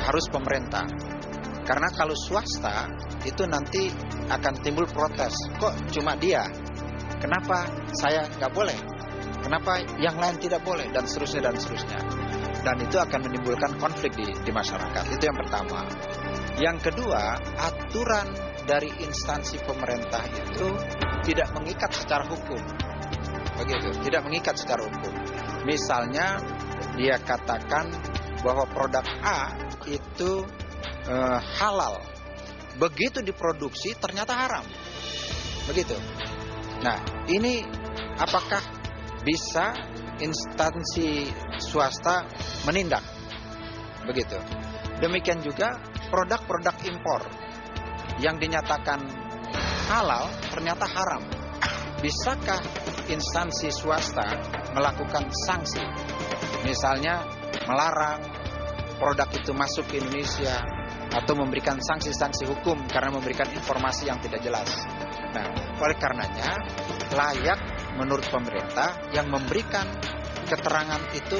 harus pemerintah. Karena kalau swasta itu nanti akan timbul protes. Kok cuma dia? Kenapa saya nggak boleh? Kenapa yang lain tidak boleh? Dan seterusnya dan seterusnya. Dan itu akan menimbulkan konflik di masyarakat. Itu yang pertama. Yang kedua, aturan dari instansi pemerintah itu tidak mengikat secara hukum. Begitu, tidak mengikat secara hukum. Misalnya dia katakan bahwa produk A itu halal. Begitu diproduksi ternyata haram. Begitu. Nah, ini apakah bisa instansi swasta menindak? Begitu. Demikian juga produk-produk impor yang dinyatakan halal ternyata haram. Bisakah instansi swasta melakukan sanksi? Misalnya melarang produk itu masuk ke Indonesia atau memberikan sanksi-sanksi hukum karena memberikan informasi yang tidak jelas. Nah, oleh karenanya layak menurut pemerintah yang memberikan keterangan itu,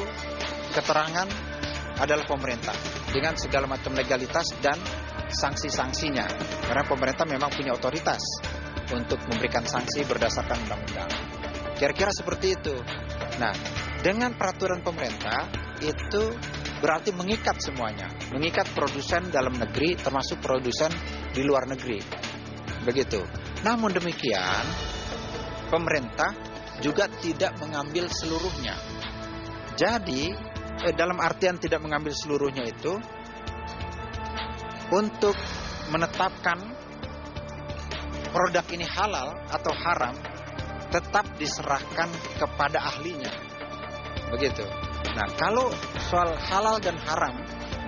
keterangan adalah pemerintah dengan segala macam legalitas dan sanksi-sanksinya. Karena pemerintah memang punya otoritas untuk memberikan sanksi berdasarkan undang-undang. Kira-kira seperti itu. Nah, dengan peraturan pemerintah itu berarti mengikat semuanya, mengikat produsen dalam negeri termasuk produsen di luar negeri. Begitu. Namun demikian, pemerintah juga tidak mengambil seluruhnya. Jadi, dalam artian tidak mengambil seluruhnya itu untuk menetapkan produk ini halal atau haram tetap diserahkan kepada ahlinya. Begitu. Nah, kalau soal halal dan haram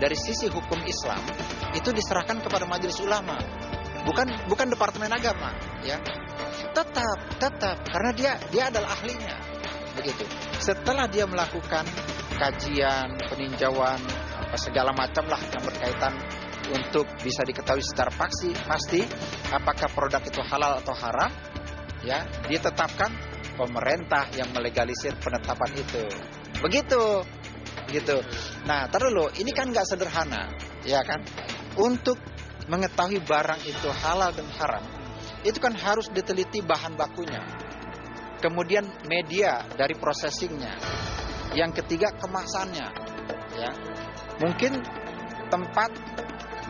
dari sisi hukum Islam itu diserahkan kepada Majelis Ulama, bukan Departemen Agama, ya. Tetap karena dia adalah ahlinya. Begitu. Setelah dia melakukan kajian, peninjauan, segala macam lah yang berkaitan untuk bisa diketahui secara pasti apakah produk itu halal atau haram, ya, ditetapkan pemerintah yang melegalisir penetapan itu. Begitu. Nah, taruh dulu, ini kan nggak sederhana, ya kan? Untuk mengetahui barang itu halal dan haram, itu kan harus diteliti bahan bakunya. Kemudian media dari processingnya. Yang ketiga kemasannya, ya. Mungkin tempat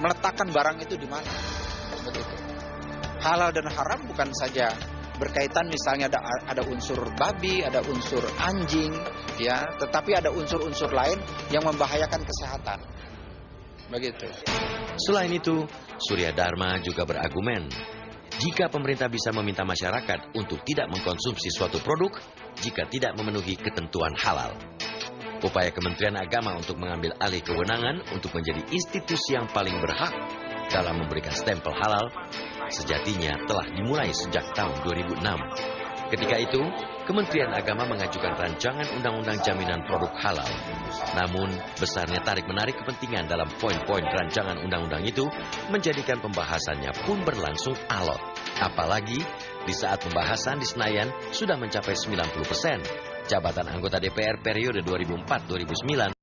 meletakkan barang itu di mana. Begitu. Halal dan haram bukan saja berkaitan misalnya ada unsur babi, ada unsur anjing, ya, tetapi ada unsur-unsur lain yang membahayakan kesehatan. Begitu. Selain itu, Surya Dharma juga berargumen, jika pemerintah bisa meminta masyarakat untuk tidak mengkonsumsi suatu produk jika tidak memenuhi ketentuan halal. Upaya Kementerian Agama untuk mengambil alih kewenangan untuk menjadi institusi yang paling berhak dalam memberikan stempel halal sejatinya telah dimulai sejak tahun 2006. Ketika itu, Kementerian Agama mengajukan rancangan undang-undang jaminan produk halal. Namun, besarnya tarik-menarik kepentingan dalam poin-poin rancangan undang-undang itu menjadikan pembahasannya pun berlangsung alot. Apalagi di saat pembahasan di Senayan sudah mencapai 90%. Jabatan anggota DPR periode 2004-2009